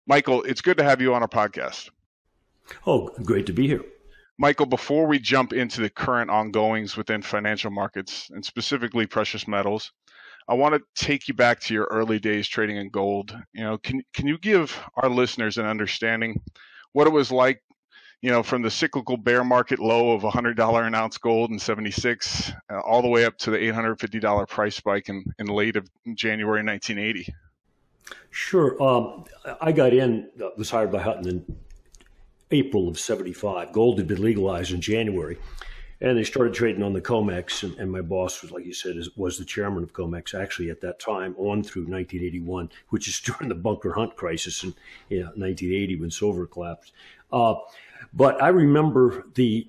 Michael, it's good to have you on our podcast. Oh, great to be here. Michael, before we jump into the current ongoings within financial markets and specifically precious metals, I want to take you back to your early days trading in gold. Can you give our listeners an understanding what it was like, from the cyclical bear market low of $100 an ounce gold in 76, all the way up to the $850 price spike in late of January 1980? Sure. I got was hired by Hutton in April of 75. Gold had been legalized in January, and they started trading on the COMEX, and my boss was, like you said, was the chairman of COMEX actually at that time on through 1981, which is during the bunker hunt crisis in 1980 when silver collapsed. But I remember the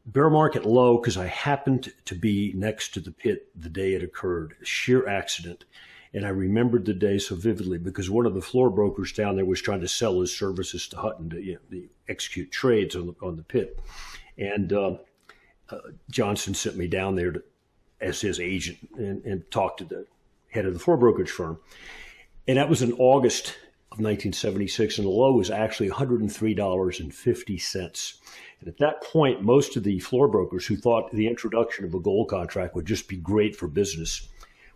bear market low because I happened to be next to the pit the day it occurred, a sheer accident. And I remembered the day so vividly because one of the floor brokers down there was trying to sell his services to Hutton to execute trades on the pit. And Johnson sent me down there as his agent and talked to the head of the floor brokerage firm. And that was in August of 1976, and the low was actually $103.50. And at that point, most of the floor brokers who thought the introduction of a gold contract would just be great for business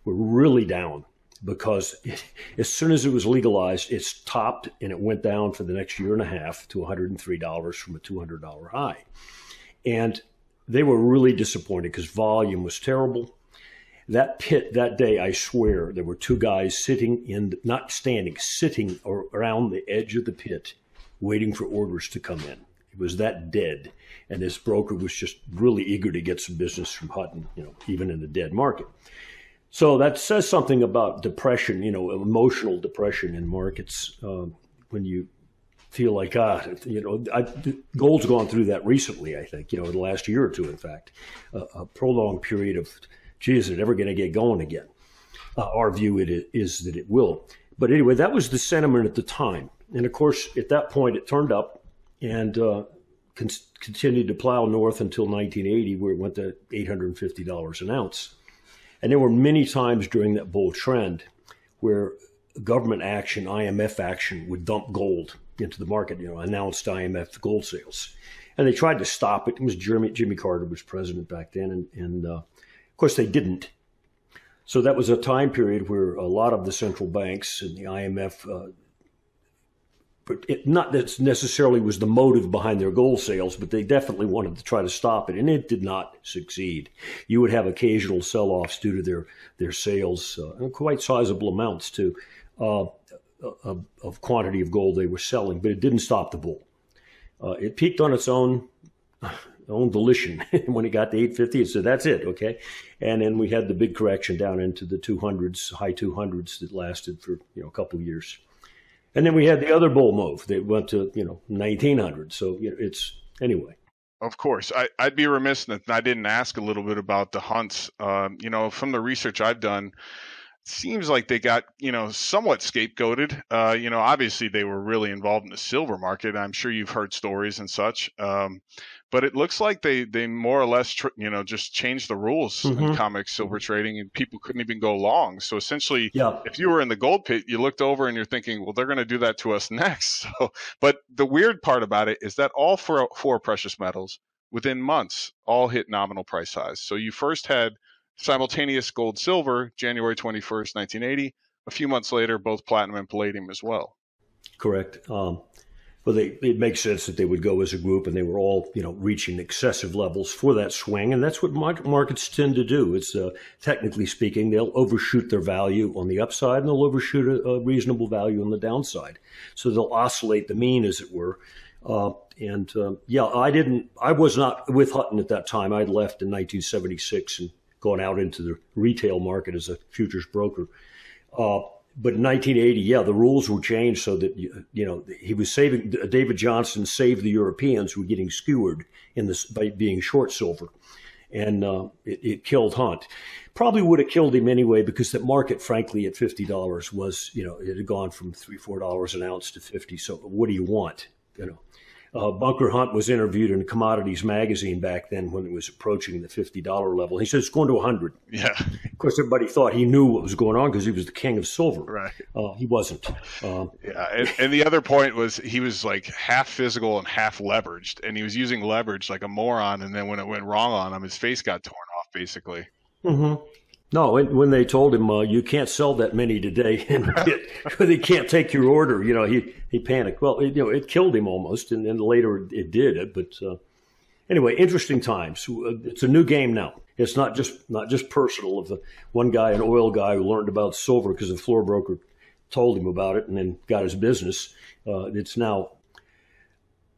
were really down. Because as soon as it was legalized, it topped and it went down for the next year and a half to $103 from a $200 high. And they were really disappointed because volume was terrible. That pit that day, I swear, there were two guys sitting around the edge of the pit waiting for orders to come in. It was that dead. And this broker was just really eager to get some business from Hutton, even in the dead market. So that says something about depression, emotional depression in markets when you feel like, gold's gone through that recently, I think, in the last year or two, in fact, a prolonged period of, is it ever going to get going again? Our view is that it will. But anyway, that was the sentiment at the time. And of course, at that point, it turned up and continued to plow north until 1980, where it went to $850 an ounce. And there were many times during that bull trend where government action, IMF action, would dump gold into the market, announced IMF gold sales. And they tried to stop it. It was Jimmy Carter was president back then. And of course, they didn't. So that was a time period where a lot of the central banks and the IMF, not that necessarily was the motive behind their gold sales, but they definitely wanted to try to stop it, and it did not succeed. You would have occasional sell-offs due to their sales, and quite sizable amounts too, of quantity of gold they were selling, but it didn't stop the bull. It peaked on its own volition when it got to 850. It said, that's it, okay? And then we had the big correction down into the 200s, high 200s that lasted for a couple of years. And then we had the other bull move that went to, 1900. So it's anyway. Of course. I'd be remiss if I didn't ask a little bit about the hunts. From the research I've done, it seems like they got, somewhat scapegoated. Obviously they were really involved in the silver market. I'm sure you've heard stories and such. But it looks like they more or less, just changed the rules in COMEX silver trading, and people couldn't even go long. So essentially, if you were in the gold pit, you looked over and you're thinking, well, they're going to do that to us next. So, but the weird part about it is that all four precious metals within months all hit nominal price highs. So you first had simultaneous gold, silver, January 21st, 1980. A few months later, both platinum and palladium as well. Correct. Well, it makes sense that they would go as a group, and they were all, reaching excessive levels for that swing, and that's what markets tend to do. It's technically speaking, they'll overshoot their value on the upside, and they'll overshoot a reasonable value on the downside. So they'll oscillate the mean, as it were. I was not with Hutton at that time. I'd left in 1976 and gone out into the retail market as a futures broker. But in 1980, the rules were changed so that, he was saving, David Johnson saved the Europeans who were getting skewered by being short silver. And it killed Hunt. Probably would have killed him anyway, because the market, frankly, at $50 was, it had gone from $3-4 an ounce to 50. So what do you want? Bunker Hunt was interviewed in Commodities magazine back then when it was approaching the $50 level. He said it's going to 100. Yeah. Of course, everybody thought he knew what was going on because he was the king of silver. Right. He wasn't. Yeah. And the other point was he was like half physical and half leveraged, and he was using leverage like a moron. And then when it went wrong on him, his face got torn off, basically. Mm-hmm. No, when they told him you can't sell that many today, and they can't take your order, he panicked. Well, it killed him almost, and then later it did. But anyway, interesting times. It's a new game now. It's not just personal. Of the one guy, an oil guy, who learned about silver because the floor broker told him about it, and then got his business. It's now,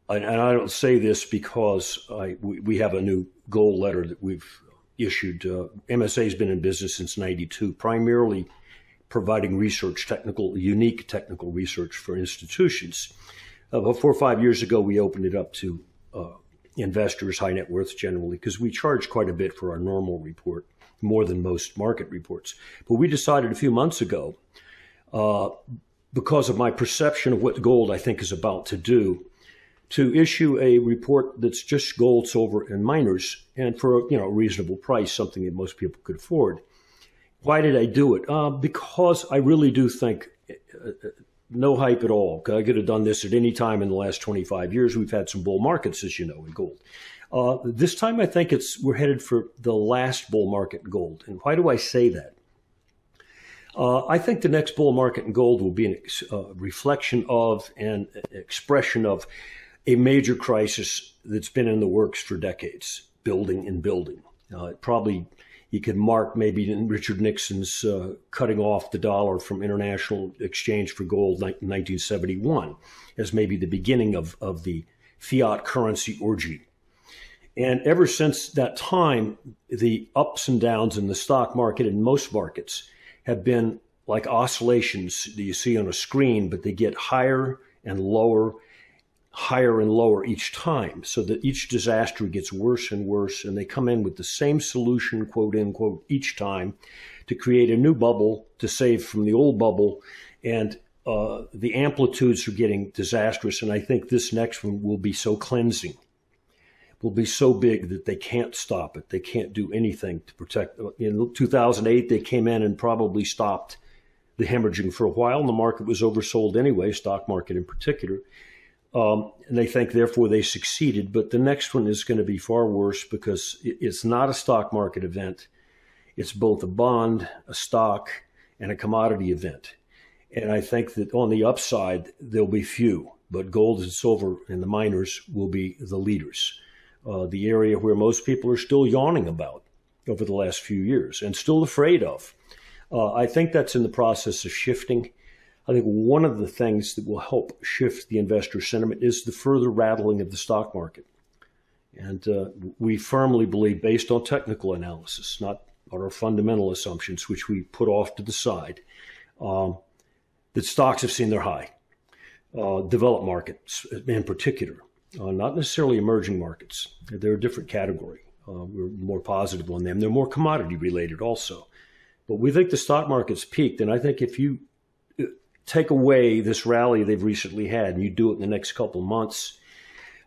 and I don't say this because we have a new gold letter that we've issued. MSA has been in business since '92, primarily providing unique technical research for institutions. About 4 or 5 years ago, we opened it up to investors, high net worth generally, because we charge quite a bit for our normal report, more than most market reports. But we decided a few months ago, because of my perception of what gold I think is about to do, to issue a report that's just gold, silver, and miners, and for a reasonable price, something that most people could afford. Why did I do it? Because I really do think no hype at all. I could have done this at any time in the last 25 years. We've had some bull markets, as you know, in gold. This time, I think we're headed for the last bull market in gold. And why do I say that? I think the next bull market in gold will be a reflection of and expression of a major crisis that's been in the works for decades, building and building. Probably you could mark maybe Richard Nixon's cutting off the dollar from international exchange for gold in 1971 as maybe the beginning of the fiat currency orgy. And ever since that time, the ups and downs in the stock market and most markets have been like oscillations that you see on a screen, but they get higher and lower each time, so that each disaster gets worse and worse, and they come in with the same solution, quote unquote, each time to create a new bubble to save from the old bubble. And the amplitudes are getting disastrous, and I think this next one will be so cleansing, will be so big that they can't stop it. They can't do anything to protect. In 2008, they came in and probably stopped the hemorrhaging for a while, and the market was oversold anyway, stock market in particular. And they think, therefore, they succeeded. But the next one is going to be far worse because it's not a stock market event. It's both a bond, a stock, and a commodity event. And I think that on the upside, there'll be few. But gold and silver and the miners will be the leaders. The area where most people are still yawning about over the last few years and still afraid of. I think that's in the process of shifting. I think one of the things that will help shift the investor sentiment is the further rattling of the stock market. And we firmly believe, based on technical analysis, not on our fundamental assumptions, which we put off to the side, that stocks have seen their high. Developed markets in particular, not necessarily emerging markets. They're a different category. We're more positive on them. They're more commodity related also. But we think the stock market's peaked. And I think if you take away this rally they've recently had and you do it in the next couple of months,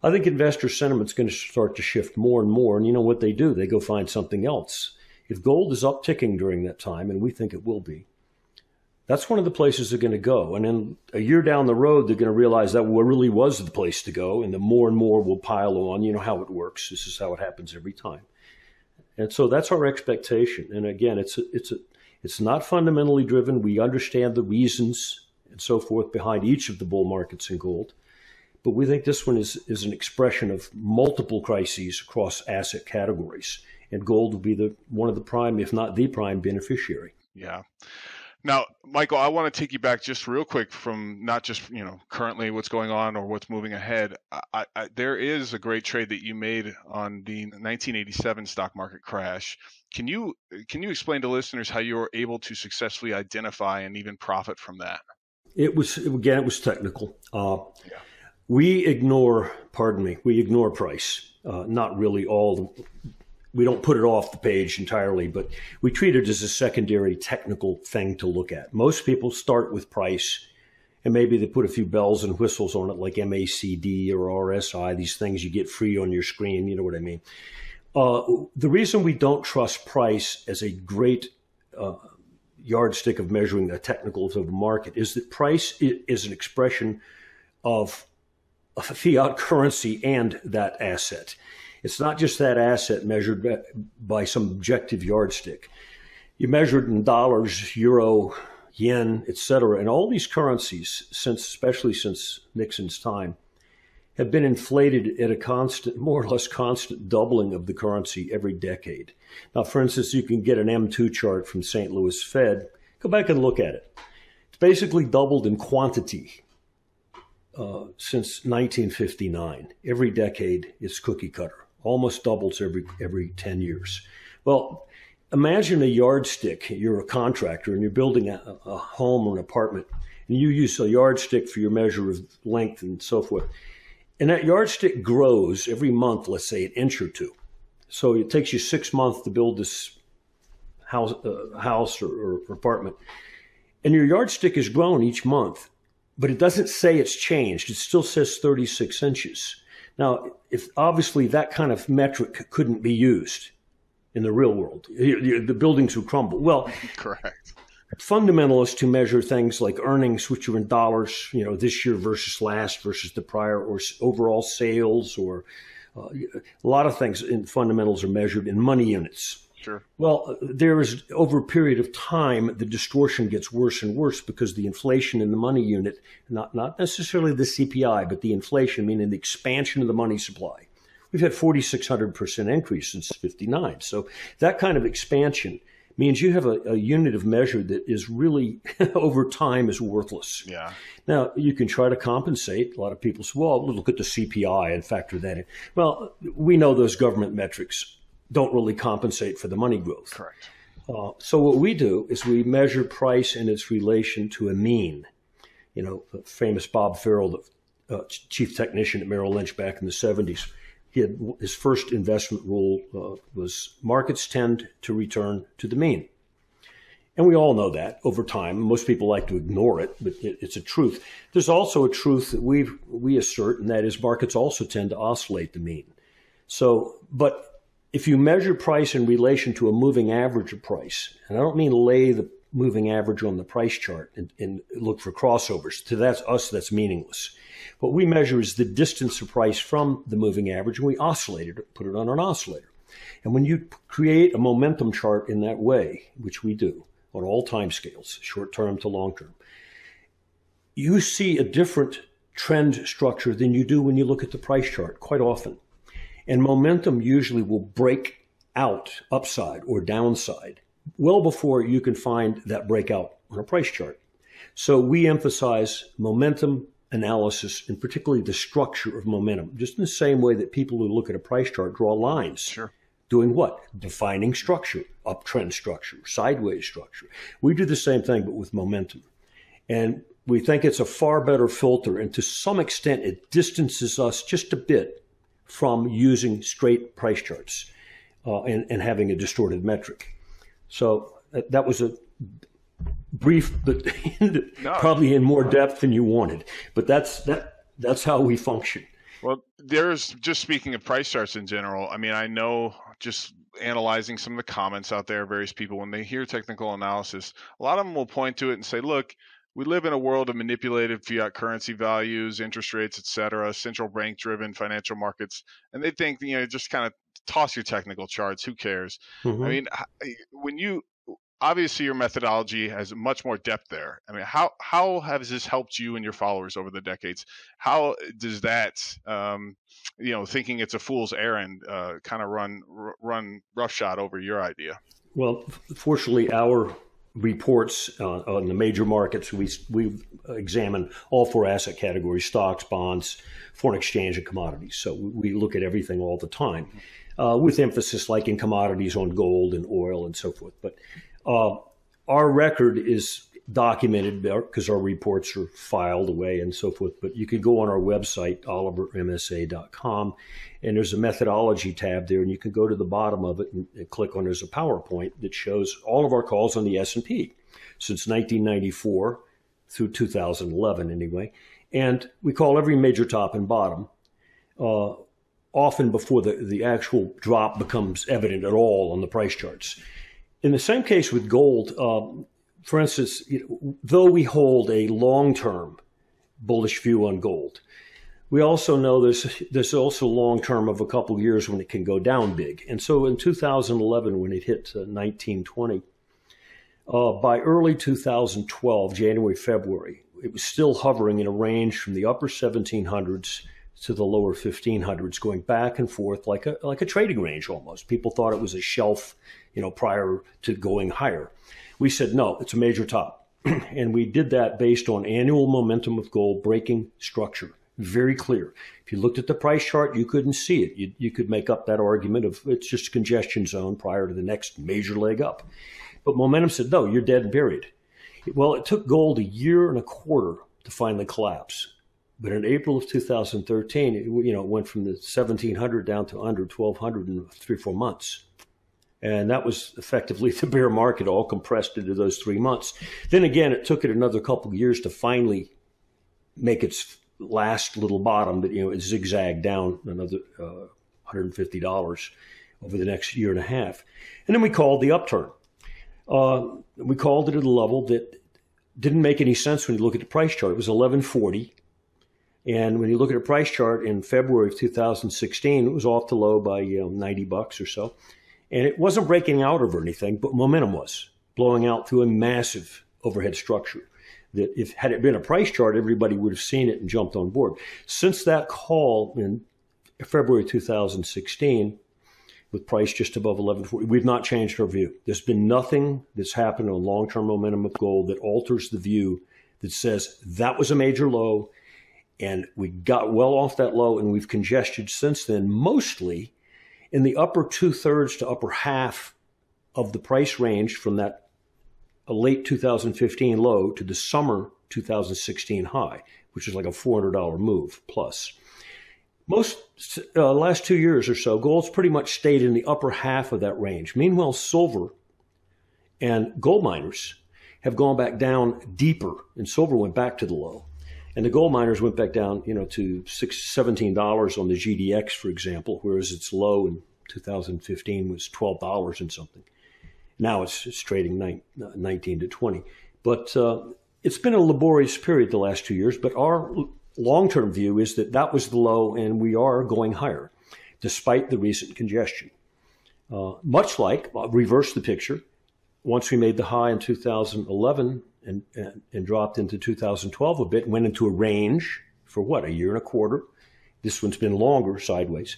I think investor sentiment's going to start to shift more and more. And you know what they do? They go find something else. If gold is upticking during that time, and we think it will be, that's one of the places they're going to go. And then a year down the road, they're going to realize that really was the place to go, and the more and more will pile on. You know how it works. This is how it happens every time. And so that's our expectation. And again, it's not fundamentally driven. We understand the reasons and so forth behind each of the bull markets in gold. But we think this one is an expression of multiple crises across asset categories. And gold will be one of the prime, if not the prime beneficiary. Yeah. Now, Michael, I want to take you back just real quick from not just, currently what's going on or what's moving ahead. There is a great trade that you made on the 1987 stock market crash. Can you explain to listeners how you were able to successfully identify and even profit from that? It was technical. We ignore price. Not really we don't put it off the page entirely, but we treat it as a secondary technical thing to look at. Most people start with price And maybe they put a few bells and whistles on it, like MACD or RSI, these things you get free on your screen. You know what I mean? The reason we don't trust price as a great yardstick of measuring the technicals of a market is that price is an expression of a fiat currency and that asset. It's not just that asset measured by some objective yardstick. You measure it in dollars, euro, yen, etc. And all these currencies, especially since Nixon's time, have been inflated at a constant, more or less constant doubling of the currency every decade. Now, for instance, you can get an M2 chart from St. Louis Fed. Go back and look at it. It's basically doubled in quantity since 1959. Every decade, it's cookie cutter. Almost doubles every 10 years. Well, imagine a yardstick. You're a contractor and you're building a home or an apartment, and you use a yardstick for your measure of length and so forth. And that yardstick grows every month, let's say an inch or two. So it takes you 6 months to build this house or apartment. And your yardstick is grown each month, but it doesn't say it's changed. It still says 36 inches. Now, if obviously that kind of metric couldn't be used in the real world, the buildings would crumble. Well, correct. Fundamentalists who measure things like earnings, which are in dollars, this year versus last versus the prior, or overall sales, or a lot of things in fundamentals are measured in money units. Sure. Well, there is, over a period of time, the distortion gets worse and worse because the inflation in the money unit, not necessarily the CPI, but the inflation, meaning the expansion of the money supply. We've had 4,600% increase since 59. So that kind of expansion means you have a unit of measure that is really, over time, is worthless. Yeah. Now, you can try to compensate. A lot of people say, well, look at the CPI and factor that in. Well, we know those government metrics don't really compensate for the money growth. Correct. So what we do is we measure price in its relation to a mean. The famous Bob Farrell, the chief technician at Merrill Lynch back in the 70s, his first investment rule was markets tend to return to the mean. And we all know that over time. Most people like to ignore it, but it's a truth. There's also a truth that we assert, and that is markets also tend to oscillate the mean. So, but if you measure price in relation to a moving average of price, and I don't mean lay the moving average on the price chart and look for crossovers. To that's meaningless. What we measure is the distance of price from the moving average, and we oscillate it, put it on an oscillator. And when you create a momentum chart in that way, which we do on all time scales, short-term to long-term, you see a different trend structure than you do when you look at the price chart quite often. And momentum usually will break out upside or downside well before you can find that breakout on a price chart. So we emphasize momentum analysis, and particularly the structure of momentum, just in the same way that people who look at a price chart draw lines. Sure. Doing what? Defining structure, uptrend structure, sideways structure. We do the same thing, but with momentum. And we think it's a far better filter, and to some extent it distances us just a bit from using straight price charts and having a distorted metric. So that was a brief, but probably in more depth than you wanted. But that's how we function. Well, just speaking of price charts in general, I mean, I know just analyzing some of the comments out there, various people, when they hear technical analysis, a lot of them will point to it and say, look, we live in a world of manipulated fiat currency values, interest rates, et cetera, central bank driven financial markets. And they think, just kind of toss your technical charts. Who cares? Mm-hmm. I mean, obviously your methodology has much more depth there. I mean, how has this helped you and your followers over the decades? How does that, thinking it's a fool's errand, kind of run roughshod over your idea? Well, fortunately, our reports on the major markets, we examine all four asset categories: stocks, bonds, foreign exchange, and commodities. So we look at everything all the time, with emphasis like in commodities on gold and oil and so forth. But our record is documented because our reports are filed away and so forth. But you can go on our website, olivermsa.com, and there's a methodology tab there, and you can go to the bottom of it and click on, there's a PowerPoint that shows all of our calls on the S&P since 1994 through 2011 anyway. And we call every major top and bottom, often before the actual drop becomes evident at all on the price charts. In the same case with gold, for instance, though we hold a long-term bullish view on gold, we also know there's also long-term of a couple of years when it can go down big. And so in 2011, when it hit 1920, by early 2012, January, February, it was still hovering in a range from the upper 1700s to the lower 1500s, going back and forth like a trading range almost. People thought it was a shelf, prior to going higher. We said, no, it's a major top. And we did that based on annual momentum of gold breaking structure. Very clear. If you looked at the price chart, you couldn't see it. You could make up that argument of it's just a congestion zone prior to the next major leg up. But momentum said, no, you're dead and buried. Well, it took gold a year and a quarter to finally collapse. But in April of 2013, it went from the 1700 down to under 1200 in 3 or 4 months. And that was effectively the bear market all compressed into those 3 months. Then again, it took it another couple of years to finally make its last little bottom that, it zigzagged down another $150 over the next year and a half. And then we called the upturn. We called it at a level that didn't make any sense when you look at the price chart. It was 1140. And when you look at a price chart in February of 2016, it was off the low by $90 or so. And it wasn't breaking out over anything, but momentum was blowing out through a massive overhead structure that had it been a price chart, everybody would have seen it and jumped on board. Since that call in February 2016, with price just above 1140, we've not changed our view. There's been nothing that's happened on long-term momentum of gold that alters the view that says that was a major low and we got well off that low and we've congested since then, mostly in the upper 2/3 to upper half of the price range from that late 2015 low to the summer 2016 high, which is like a $400 move plus. Most last 2 years or so, gold's pretty much stayed in the upper half of that range. Meanwhile, silver and gold miners have gone back down deeper, and silver went back to the low. And the gold miners went back down, to $17 on the GDX, for example, whereas its low in 2015 was $12 and something. Now it's trading 19 to 20. But it's been a laborious period the last 2 years, but our long-term view is that was the low and we are going higher, despite the recent congestion. Much like, reverse the picture, once we made the high in 2011 and dropped into 2012 a bit, went into a range for a year and a quarter. This one's been longer, sideways.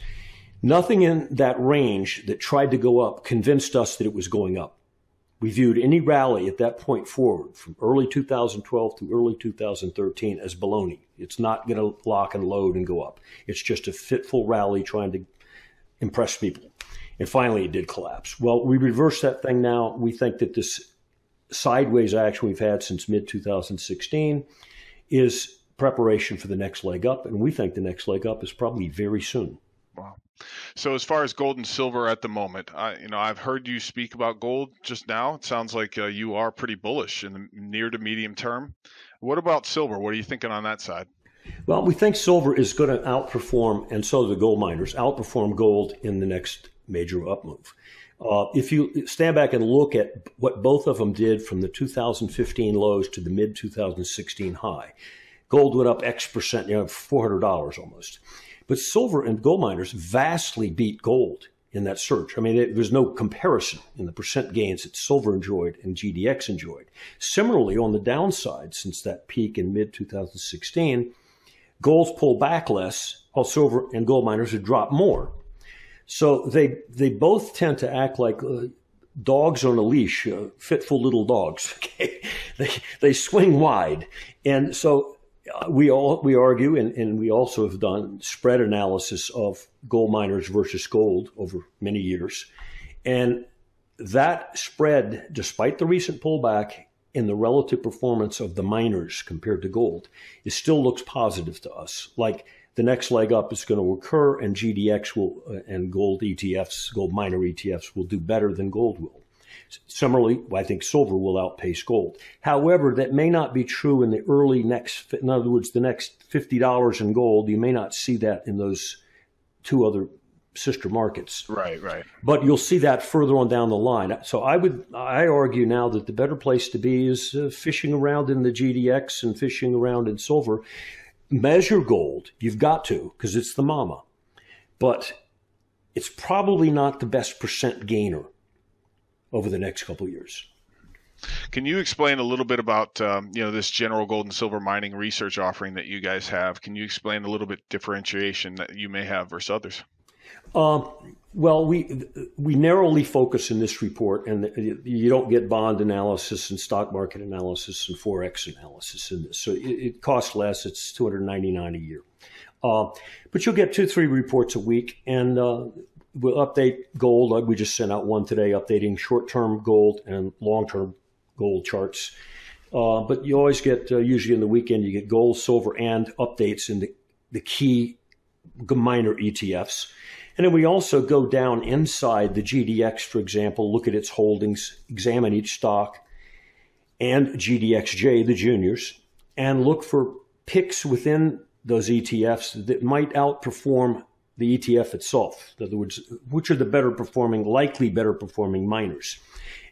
Nothing in that range that tried to go up convinced us that it was going up. We viewed any rally at that point forward from early 2012 to early 2013 as baloney. It's not going to lock and load and go up. It's just a fitful rally trying to impress people. And finally, it did collapse. Well, we reversed that thing now. We think that this sideways action we've had since mid-2016 is preparation for the next leg up. And we think the next leg up is probably very soon. Wow. So as far as gold and silver at the moment, I've heard you speak about gold just now. It sounds like you are pretty bullish in the near to medium term. What about silver? What are you thinking on that side? Well, we think silver is going to outperform, and so do the gold miners, outperform gold in the next major up move. If you stand back and look at what both of them did from the 2015 lows to the mid-2016 high, gold went up X percent, $400 almost. But silver and gold miners vastly beat gold in that surge. I mean, there's no comparison in the percent gains that silver enjoyed and GDX enjoyed. Similarly, on the downside, since that peak in mid-2016, gold's pulled back less, while silver and gold miners have dropped more. So they both tend to act like dogs on a leash, fitful little dogs. Okay? They swing wide. And so we argue, and we also have done spread analysis of gold miners versus gold over many years. And that spread, despite the recent pullback in the relative performance of the miners compared to gold, it still looks positive to us. Like the next leg up is going to occur, and GDX will and gold ETFs, gold miner ETFs, will do better than gold will. Similarly, I think silver will outpace gold. However, that may not be true in the in other words, the next $50 in gold. You may not see that in those two other sister markets. Right. But you'll see that further on down the line. So I argue now that the better place to be is fishing around in the GDX and fishing around in silver. Measure gold. You've got to, because it's the mama. But it's probably not the best percent gainer over the next couple of years. Can you explain a little bit about this general gold and silver mining research offering that you guys have? Can you explain a little bit differentiation that you may have versus others? Well, we narrowly focus in this report, and you don't get bond analysis and stock market analysis and forex analysis in this. So it costs less. It's $299 a year. But you'll get 2-3 reports a week, and we'll update gold. We just sent out one today updating short-term gold and long-term gold charts. But you always get, usually in the weekend, you get gold, silver, and updates in the key minor ETFs. And then we also go down inside the GDX, for example, look at its holdings, examine each stock, and GDXJ, the juniors, and look for picks within those ETFs that might outperform the ETF itself. In other words, which are the likely better performing miners.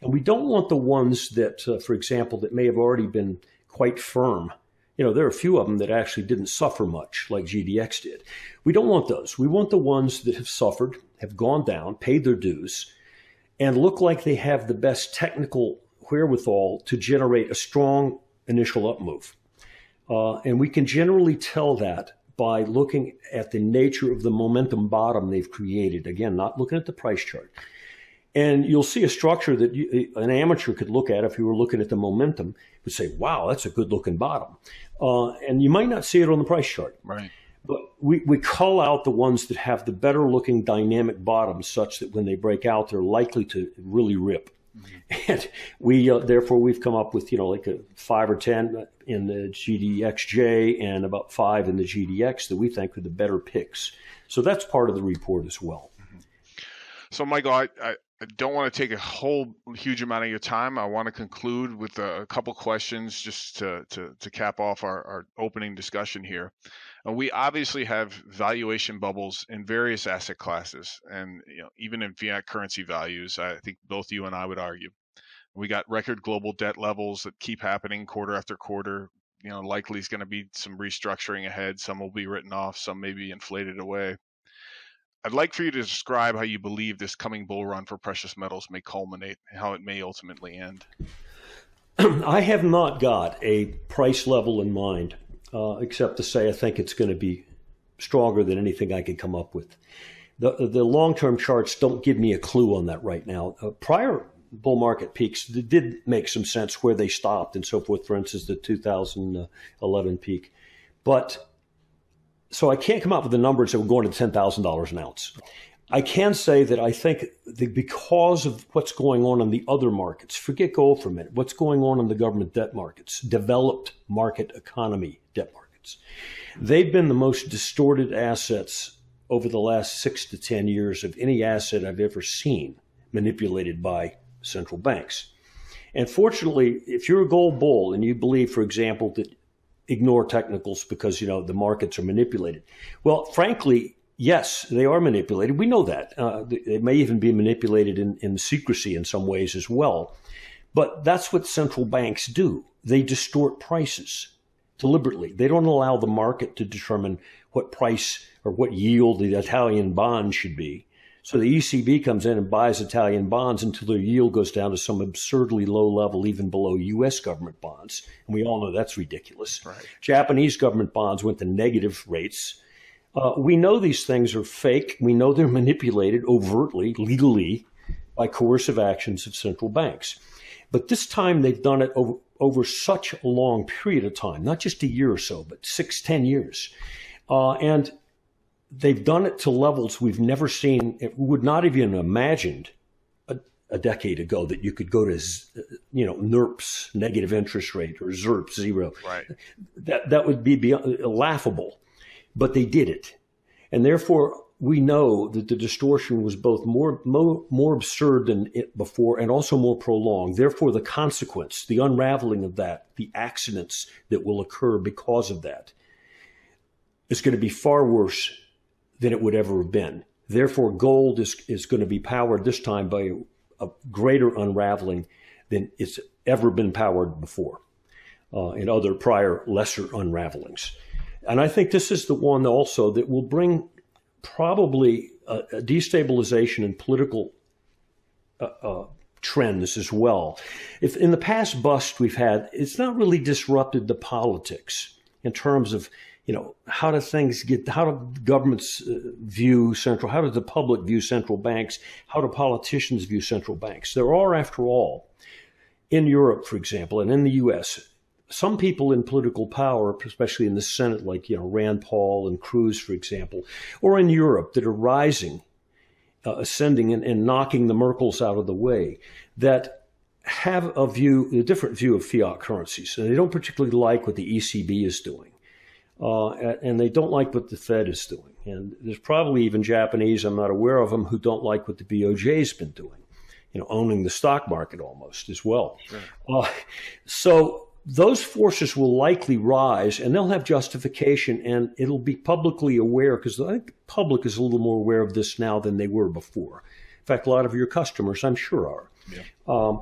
And we don't want the ones that, for example, that may have already been quite firm. There are a few of them that actually didn't suffer much, like GDX did. We don't want those. We want the ones that have suffered, have gone down, paid their dues, and look like they have the best technical wherewithal to generate a strong initial up move. And we can generally tell that by looking at the nature of the momentum bottom they've created. Again, not looking at the price chart. And you'll see a structure that an amateur could look at if you were looking at the momentum, would say, wow, that's a good looking bottom. And you might not see it on the price chart. Right. But we call out the ones that have the better looking dynamic bottoms such that when they break out, they're likely to really rip. Mm-hmm. And therefore we've come up with, like a 5 or 10 in the GDXJ and about 5 in the GDX that we think are the better picks. So that's part of the report as well. Mm-hmm. So Michael, I don't want to take a whole huge amount of your time. I want to conclude with a couple questions just to cap off our opening discussion here. We obviously have valuation bubbles in various asset classes, and even in fiat currency values. I think both you and I would argue we got record global debt levels that keep happening quarter after quarter. Likely is going to be some restructuring ahead. Some will be written off. Some may be inflated away. I'd like for you to describe how you believe this coming bull run for precious metals may culminate and how it may ultimately end. I have not got a price level in mind, except to say I think it's going to be stronger than anything I could come up with. The long-term charts don't give me a clue on that right now. Prior bull market peaks did make some sense where they stopped and so forth, for instance, the 2011 peak. But so I can't come up with the numbers that were going to $10,000 an ounce. I can say that I think that because of what's going on in the other markets, forget gold for a minute, what's going on in the government debt markets, developed market economy debt markets, they've been the most distorted assets over the last 6 to 10 years of any asset I've ever seen manipulated by central banks. And fortunately, if you're a gold bull and you believe, for example, that ignore technicals because, the markets are manipulated. Well, frankly, yes, they are manipulated. We know that. They may even be manipulated in secrecy in some ways as well. But that's what central banks do. They distort prices deliberately. They don't allow the market to determine what price or what yield the Italian bond should be. So the ECB comes in and buys Italian bonds until their yield goes down to some absurdly low level, even below U.S. government bonds. And we all know that's ridiculous. Right. Japanese government bonds went to negative rates. We know these things are fake. We know they're manipulated overtly, legally, by coercive actions of central banks. But this time they've done it over such a long period of time, not just a year or so, but 6-10 years. And they've done it to levels we've never seen. It would not have even imagined a decade ago that you could go to, NERPS, negative interest rate, or ZERP, zero. Right. That would be laughable. But they did it. And therefore, we know that the distortion was both more absurd than it before and also more prolonged. Therefore, the consequence, the unraveling of that, the accidents that will occur because of that is going to be far worse than it would ever have been. Therefore, gold is going to be powered this time by a greater unraveling than it's ever been powered before in other prior lesser unravelings. And I think this is the one also that will bring probably a destabilization in political trends as well. If in the past bust we've had, it's not really disrupted the politics in terms of, how do governments view how does the public view central banks? How do politicians view central banks? There are, after all, in Europe, for example, and in the U.S., some people in political power, especially in the Senate, like Rand Paul and Cruz, for example, or in Europe, that are rising, ascending, and knocking the Merkels out of the way, that have a different view of fiat currencies, and they don't particularly like what the ECB is doing, and they don't like what the Fed is doing, and there's probably even Japanese, I'm not aware of them, who don't like what the BOJ's been doing, owning the stock market almost as well. Sure. So those forces will likely rise, and they'll have justification, and it'll be publicly aware, because I think the public is a little more aware of this now than they were before. In fact, a lot of your customers, I'm sure, are. Yeah.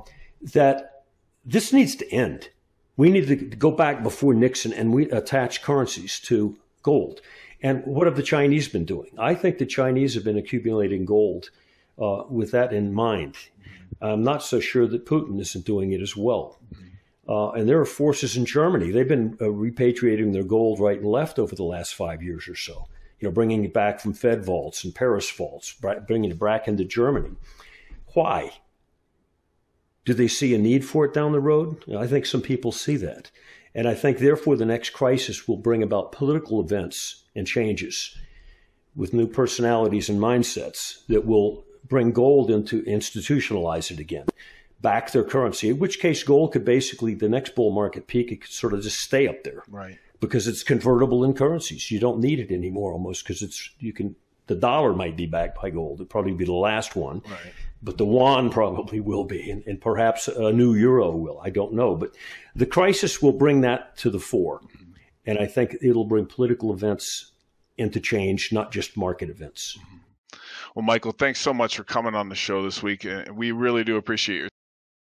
That this needs to end. We need to go back before Nixon, and we attach currencies to gold. And what have the Chinese been doing? I think the Chinese have been accumulating gold with that in mind. I'm not so sure that Putin isn't doing it as well. And there are forces in Germany. They've been repatriating their gold right and left over the last 5 years or so, bringing it back from Fed vaults and Paris vaults, bringing it back into Germany. Why? Do they see a need for it down the road? I think some people see that. And I think, therefore, the next crisis will bring about political events and changes with new personalities and mindsets that will bring gold into institutionalize it again. Back their currency, in which case gold could basically, the next bull market peak, it could sort of just stay up there. Right. Because it's convertible in currencies. You don't need it anymore almost, because the dollar might be backed by gold. It'd probably be the last one. Right. But the yuan probably will be, and perhaps a new euro will. I don't know. But the crisis will bring that to the fore. Mm-hmm. And I think it'll bring political events into change, not just market events. Mm-hmm. Well, Michael, thanks so much for coming on the show this week. We really do appreciate your